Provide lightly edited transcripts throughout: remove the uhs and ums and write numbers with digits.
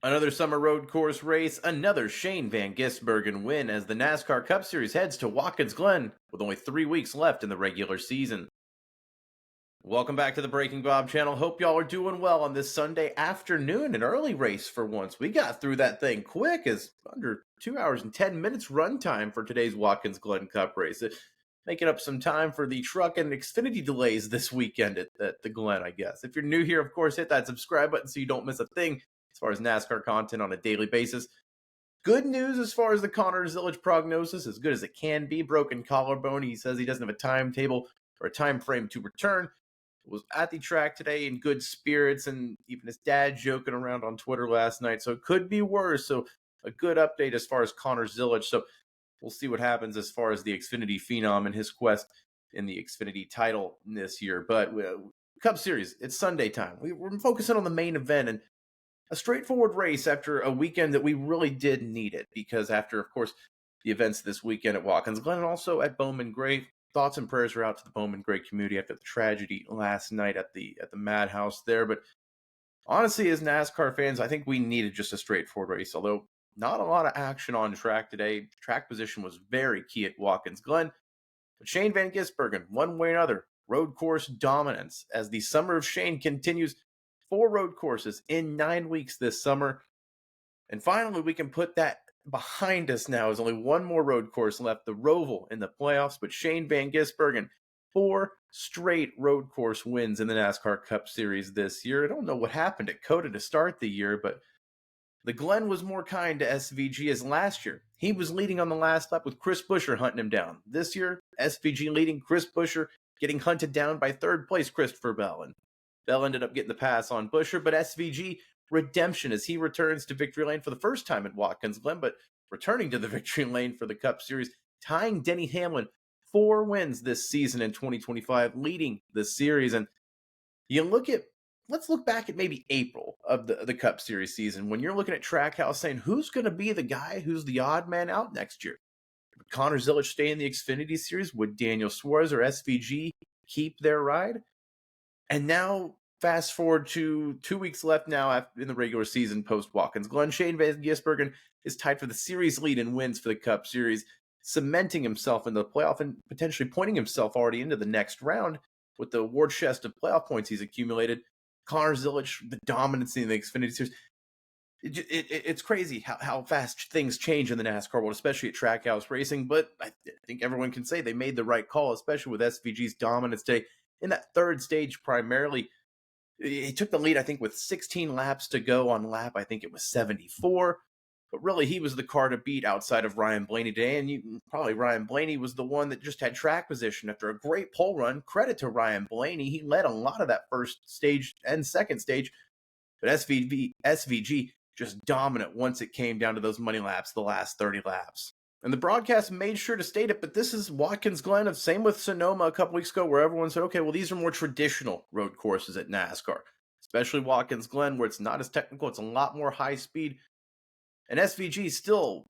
Another summer road course race, another Shane Van Gisbergen win as the NASCAR Cup Series heads to Watkins Glen with only 3 weeks left in the regular season. Welcome back to the Breaking Bob channel. Hope y'all are doing well on this Sunday afternoon. An early race for once. We got through that thing quick, as under 2 hours and 10 minutes run time for today's Watkins Glen Cup race. Making up some time for the truck and Xfinity delays this weekend at the Glen, I guess. If you're new here, of course, hit that subscribe button so you don't miss a thing as far as NASCAR content on a daily basis. Good news as far as the Connor Zilic prognosis, as good as it can be. Broken collarbone. He says he doesn't have a timetable or a time frame to return. Was at the track today in good spirits, and even his dad joking around on Twitter last night. So it could be worse. So a good update as far as Connor Zilic. So we'll see what happens as far as the Xfinity phenom and his quest in the Xfinity title this year. But Cup Series, it's Sunday time. We're focusing on the main event and a straightforward race after a weekend that we really did need it, because after, of course, the events this weekend at Watkins Glen and also at Bowman Gray. Thoughts and prayers are out to the Bowman Gray community after the tragedy last night at the madhouse there. But honestly, as NASCAR fans, I think we needed just a straightforward race. Although not a lot of action on track today. Track position was very key at Watkins Glen. But Shane Van Gisbergen, one way or another, road course dominance as the summer of Shane continues. 4 road courses in 9 weeks this summer. And finally, we can put that behind us now. There's only one more road course left, the Roval in the playoffs. But Shane Van Gisbergen, 4 straight road course wins in the NASCAR Cup Series this year. I don't know what happened at COTA to start the year, but the Glen was more kind to SVG as last year. He was leading on the last lap with Chris Buescher hunting him down. This year, SVG leading, Chris Buescher getting hunted down by third place Christopher Bell. And Bell ended up getting the pass on Buescher, but SVG redemption as he returns to victory lane for the first time at Watkins Glen, but returning to the victory lane for the Cup Series, tying Denny Hamlin 4 wins this season in 2025, leading the series. And let's look back at maybe April of the Cup Series season when you're looking at Trackhouse saying who's going to be the guy who's the odd man out next year. Would Connor Zilic stay in the Xfinity Series? Would Daniel Suarez or SVG keep their ride? And now, fast forward to 2 weeks left now in the regular season post-Watkins Glen. Shane Van Gisbergen is tied for the series lead in wins for the Cup Series, cementing himself in the playoff and potentially pointing himself already into the next round with the war chest of playoff points he's accumulated. Connor Zilic, the dominance in the Xfinity Series. It's crazy how fast things change in the NASCAR world, especially at Trackhouse Racing. But I think everyone can say they made the right call, especially with SVG's dominance today. In that third stage, primarily, he took the lead, I think, with 16 laps to go on lap. I think it was 74. But really, he was the car to beat outside of Ryan Blaney today. And probably Ryan Blaney was the one that just had track position after a great pole run. Credit to Ryan Blaney. He led a lot of that first stage and second stage. But SVG just dominant once it came down to those money laps, the last 30 laps. And the broadcast made sure to state it, but this is Watkins Glen. Same with Sonoma a couple weeks ago, where everyone said, okay, well, these are more traditional road courses at NASCAR, especially Watkins Glen, where it's not as technical. It's a lot more high speed. And SVG still,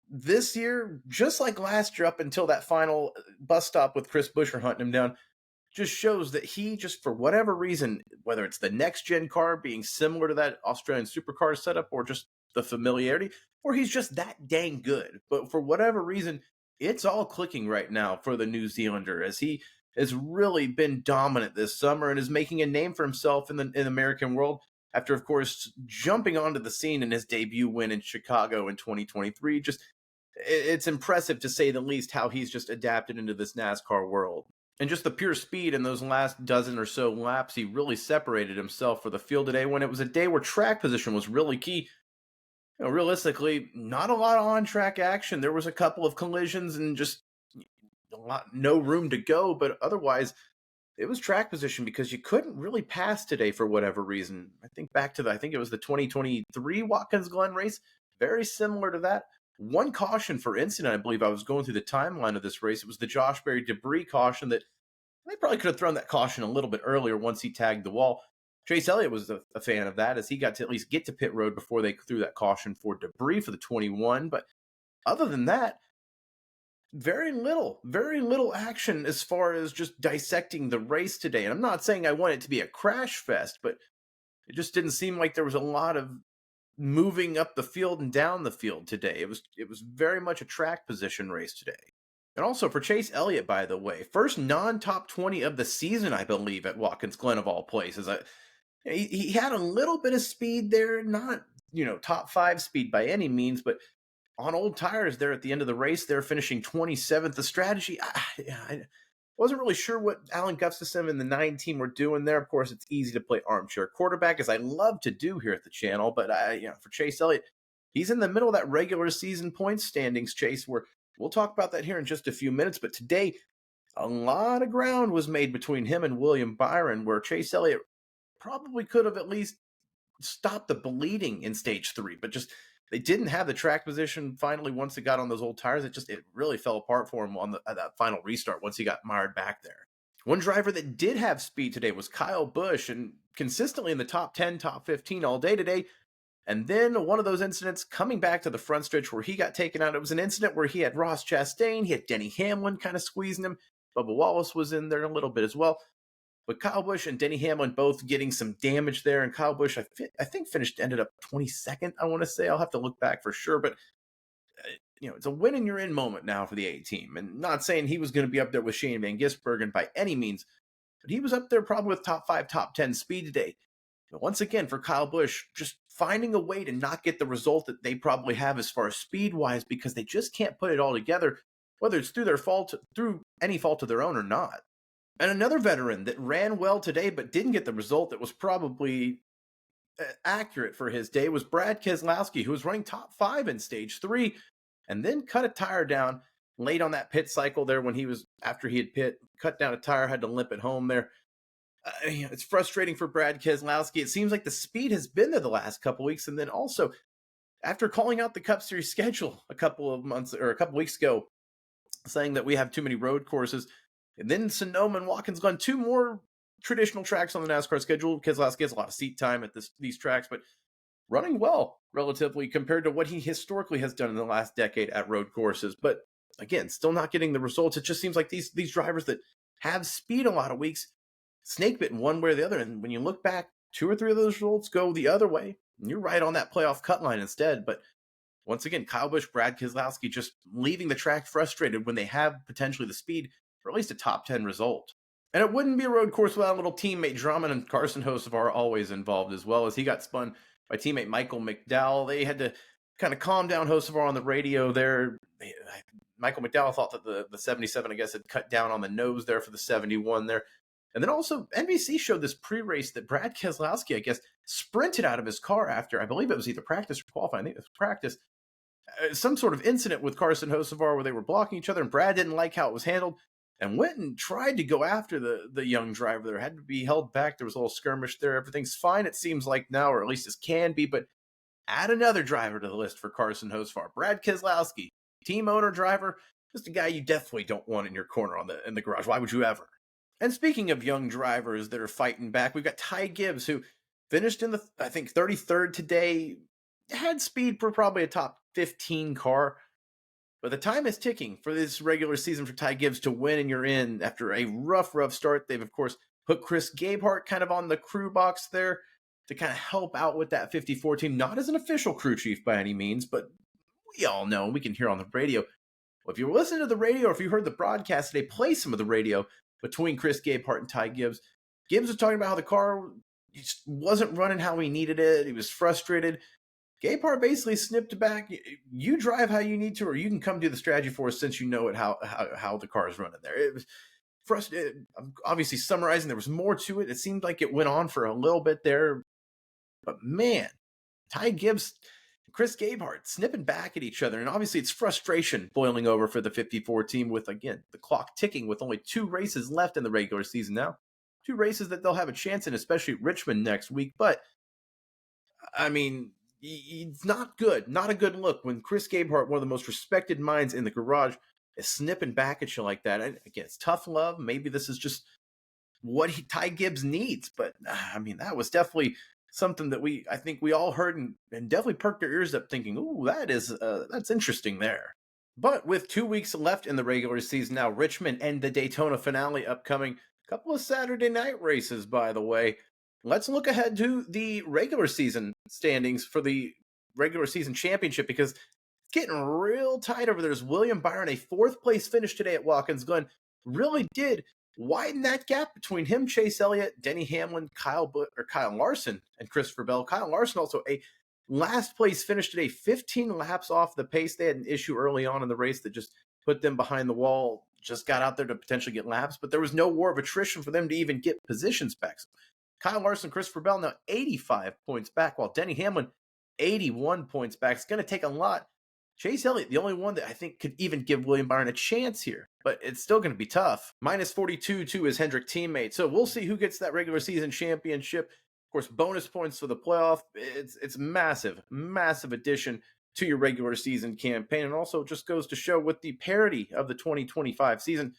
this year, just like last year up until that final bus stop with Chris Buescher hunting him down, just shows that he just, for whatever reason, whether it's the next-gen car being similar to that Australian supercar setup or just the familiarity, or he's just that dang good. But for whatever reason, it's all clicking right now for the New Zealander, as he has really been dominant this summer and is making a name for himself in the American world after, of course, jumping onto the scene in his debut win in Chicago in 2023. Just, it's impressive to say the least how he's just adapted into this NASCAR world. And just the pure speed in those last dozen or so laps, he really separated himself for the field today when it was a day where track position was really key. Realistically, not a lot of on-track action. There was a couple of collisions and just no room to go, but otherwise, it was track position because you couldn't really pass today for whatever reason. I think back to I think it was the 2023 Watkins Glen race, very similar to that. One caution for incident, I believe I was going through the timeline of this race. It was the Josh Berry debris caution that they probably could have thrown that caution a little bit earlier once he tagged the wall. Chase Elliott was a fan of that, as he got to at least get to pit road before they threw that caution for debris for the 21. But other than that, very little action as far as just dissecting the race today. And I'm not saying I want it to be a crash fest, but it just didn't seem like there was a lot of moving up the field and down the field today. It was very much a track position race today. And also for Chase Elliott, by the way, first non-top 20 of the season, I believe, at Watkins Glen of all places. He had a little bit of speed there, not, top 5 speed by any means, but on old tires there at the end of the race, they're finishing 27th. The strategy, I wasn't really sure what Alan Gustafson and the 9 team were doing there. Of course, it's easy to play armchair quarterback, as I love to do here at the channel. But for Chase Elliott, he's in the middle of that regular season points standings, Chase, where we'll talk about that here in just a few minutes. But today, a lot of ground was made between him and William Byron, where Chase Elliott probably could have at least stopped the bleeding in stage 3, but just they didn't have the track position finally once it got on those old tires. It really fell apart for him on that final restart once he got mired back there. One driver that did have speed today was Kyle Busch, and consistently in the top 10, top 15 all day today. And then one of those incidents coming back to the front stretch where he got taken out. It was an incident where he had Ross Chastain, he had Denny Hamlin kind of squeezing him. Bubba Wallace was in there a little bit as well. But Kyle Busch and Denny Hamlin both getting some damage there. And Kyle Busch, I think, ended up 22nd, I want to say. I'll have to look back for sure. But, it's a win and you're in moment now for the A team. And not saying he was going to be up there with Shane Van Gisbergen by any means. But he was up there probably with top 5, top 10 speed today. But once again, for Kyle Busch, just finding a way to not get the result that they probably have as far as speed-wise, because they just can't put it all together, whether it's through their fault, through any fault of their own or not. And another veteran that ran well today but didn't get the result that was probably accurate for his day was Brad Keselowski, who was running top 5 in stage 3 and then cut a tire down late on that pit cycle there after he had cut down a tire, had to limp it home there. It's frustrating for Brad Keselowski. It seems like the speed has been there the last couple weeks. And then also, after calling out the Cup Series schedule a couple weeks ago, saying that we have too many road courses, and then Sonoma and Watkins Glen, 2 more traditional tracks on the NASCAR schedule. Keselowski has a lot of seat time at these tracks, but running well relatively compared to what he historically has done in the last decade at road courses. But again, still not getting the results. It just seems like these drivers that have speed a lot of weeks, snake bitten one way or the other. And when you look back, 2 or 3 of those results go the other way. And you're right on that playoff cut line instead. But once again, Kyle Busch, Brad Keselowski just leaving the track frustrated when they have potentially the speed for at least a top 10 result. And it wouldn't be a road course without a little teammate drama, and Carson Hosvar always involved as well, as he got spun by teammate Michael McDowell. They had to kind of calm down Hosvar on the radio there. Michael McDowell thought that the 77, I guess, had cut down on the nose there for the 71 there. And then also, NBC showed this pre-race that Brad Keselowski, I guess, sprinted out of his car after, I believe it was either practice or qualifying. I think it was practice. Some sort of incident with Carson Hosvar where they were blocking each other, and Brad didn't like how it was handled and went and tried to go after the young driver there. Had to be held back. There was a little skirmish there. Everything's fine, it seems like now, or at least it can be. But add another driver to the list for Carson Hosvar. Brad Keselowski, team owner driver, just a guy you definitely don't want in your corner in the garage. Why would you ever? And speaking of young drivers that are fighting back, we've got Ty Gibbs, who finished in the, I think, 33rd today. Had speed for probably a top 15 car. But the time is ticking for this regular season for Ty Gibbs to win, and you're in after a rough start. They've, of course, put Chris Gabehart kind of on the crew box there to kind of help out with that 54 team. Not as an official crew chief by any means, but we all know, we can hear on the radio. Well, if you listen to the radio or if you heard the broadcast today, play some of the radio between Chris Gabehart and Ty Gibbs. Gibbs was talking about how the car just wasn't running how he needed it. He was frustrated. Gabehart basically snipped back. You drive how you need to, or you can come do the strategy for us since you know it how the car is running there. It was frustrated. I'm obviously summarizing. There was more to it. It seemed like it went on for a little bit there. But man, Ty Gibbs, Chris Gabehart snipping back at each other. And obviously it's frustration boiling over for the 54 team with, again, the clock ticking with only 2 races left in the regular season now. 2 races that they'll have a chance in, especially Richmond next week. But, I mean, it's not good. Not a good look when Chris Gabehart, one of the most respected minds in the garage, is snipping back at you like that. And again, it's tough love. Maybe this is just what Ty Gibbs needs. But, I mean, that was definitely something that I think we all heard and definitely perked our ears up thinking, ooh, that's interesting there. But with 2 weeks left in the regular season now, Richmond and the Daytona finale upcoming. A couple of Saturday night races, by the way. Let's look ahead to the regular season standings for the regular season championship because it's getting real tight over there. As William Byron, a fourth place finish today at Watkins Glen, really did widen that gap between him, Chase Elliott, Denny Hamlin, Kyle Larson, and Christopher Bell. Kyle Larson also a last place finish today, 15 laps off the pace. They had an issue early on in the race that just put them behind the wall, just got out there to potentially get laps, but there was no war of attrition for them to even get positions back. So Kyle Larson, Christopher Bell now 85 points back, while Denny Hamlin 81 points back. It's going to take a lot. Chase Elliott, the only one that I think could even give William Byron a chance here, but it's still going to be tough. Minus 42 to his Hendrick teammate. So we'll see who gets that regular season championship. Of course, bonus points for the playoff. It's massive, massive addition to your regular season campaign. And also just goes to show with the parity of the 2025 season,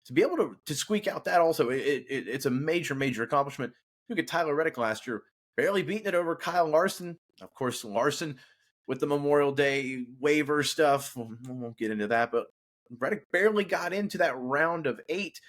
to be able to squeak out that also, it's a major, major accomplishment. Look at Tyler Reddick last year, barely beating it over Kyle Larson. Of course, Larson with the Memorial Day waiver stuff. We won't get into that, but Reddick barely got into that round of 8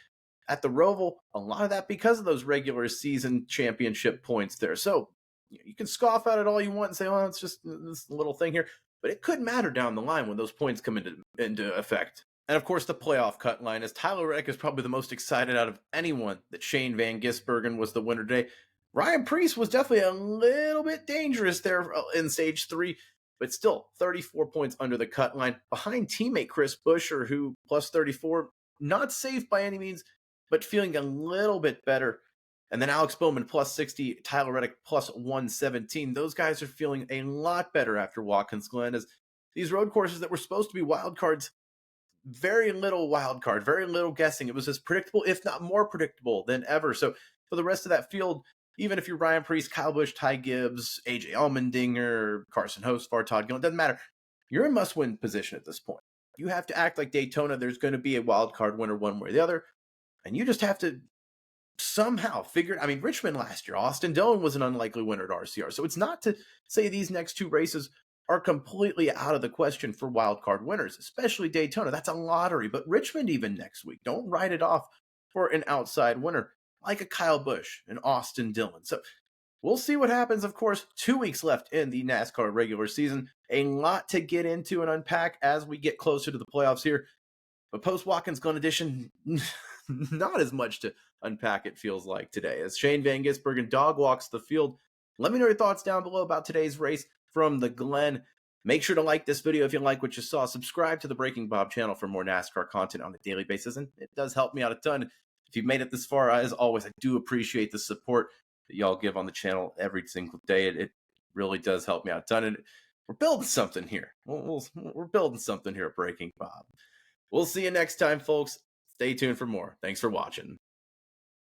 at the Roval. A lot of that because of those regular season championship points there. So you can scoff at it all you want and say, oh, it's just this little thing here. But it could matter down the line when those points come into effect. And of course, the playoff cut line, as Tyler Reddick is probably the most excited out of anyone that Shane Van Gisbergen was the winner today. Ryan Preece was definitely a little bit dangerous there in stage 3, but still 34 points under the cut line, behind teammate Chris Buescher, who plus 34, not safe by any means, but feeling a little bit better. And then Alex Bowman plus 60, Tyler Reddick plus 117. Those guys are feeling a lot better after Watkins Glen, as these road courses that were supposed to be wild cards, very little wild card, very little guessing. It was as predictable, if not more predictable than ever. So for the rest of that field, even if you're Ryan Preece, Kyle Busch, Ty Gibbs, AJ Allmendinger, Carson Hosvar, Todd Gillen, doesn't matter. You're in must-win position at this point. You have to act like Daytona. There's going to be a wild card winner one way or the other, and you just have to somehow figure it. I mean, Richmond last year, Austin Dillon was an unlikely winner at RCR. So it's not to say these next 2 races are completely out of the question for wild card winners, especially Daytona. That's a lottery, but Richmond even next week. Don't write it off for an outside winner like a Kyle Busch and Austin Dillon. So we'll see what happens. Of course, 2 weeks left in the NASCAR regular season. A lot to get into and unpack as we get closer to the playoffs here. But post-Watkins Glen edition, not as much to unpack, it feels like, today, as Shane Van Gisbergen dog walks the field. Let me know your thoughts down below about today's race from the Glen. Make sure to like this video if you like what you saw. Subscribe to the Breaking Bob channel for more NASCAR content on a daily basis, and it does help me out a ton. If you've made it this far, as always, I do appreciate the support that y'all give on the channel every single day. It really does help me out a ton, and we're building something here. We're building something here at Breaking Bob. We'll see you next time, folks. Stay tuned for more. Thanks for watching.